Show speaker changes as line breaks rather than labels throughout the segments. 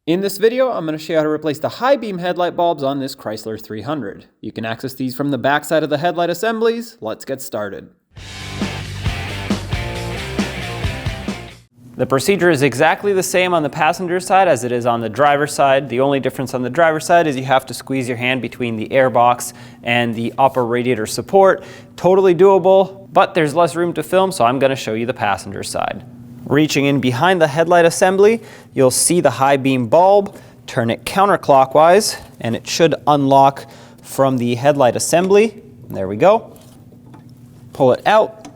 In this video, I'm going to show you how to replace the high beam headlight bulbs on this Chrysler 300. You can access these from the backside of the headlight assemblies. Let's get started. The procedure is exactly the same on the passenger side as it is on the driver's side. The only difference on the driver's side is you have to squeeze your hand between the air box and the upper radiator support. Totally doable, but there's less room to film, so I'm going to show you the passenger side. Reaching in behind the headlight assembly, you'll see the high beam bulb. Turn it counterclockwise and it should unlock from the headlight assembly. There we go. Pull it out.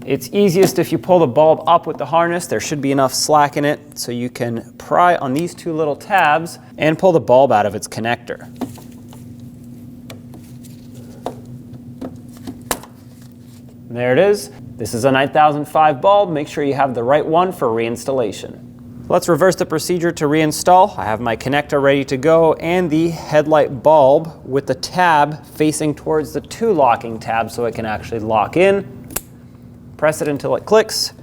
It's easiest if you pull the bulb up with the harness. There should be enough slack in it so you can pry on these two little tabs and pull the bulb out of its connector. There it is. This is a 9005 bulb. Make sure you have the right one for reinstallation. Let's reverse the procedure to reinstall. I have my connector ready to go and the headlight bulb with the tab facing towards the two locking tabs so it can actually lock in. Press it until it clicks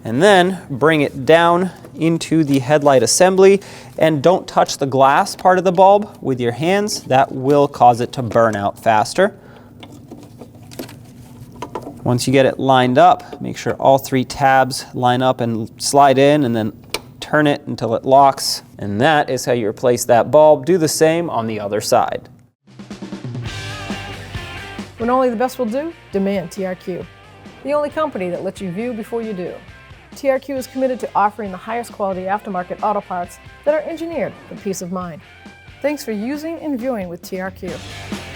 and then bring it down into the headlight assembly, and don't touch the glass part of the bulb with your hands. That will cause it to burn out faster. Once you get it lined up, make sure all three tabs line up and slide in, and then turn it until it locks. And that is how you replace that bulb. Do the same on the other side.
When only the best will do, demand TRQ. The only company that lets you view before you do. TRQ is committed to offering the highest quality aftermarket auto parts that are engineered for peace of mind. Thanks for using and viewing with TRQ.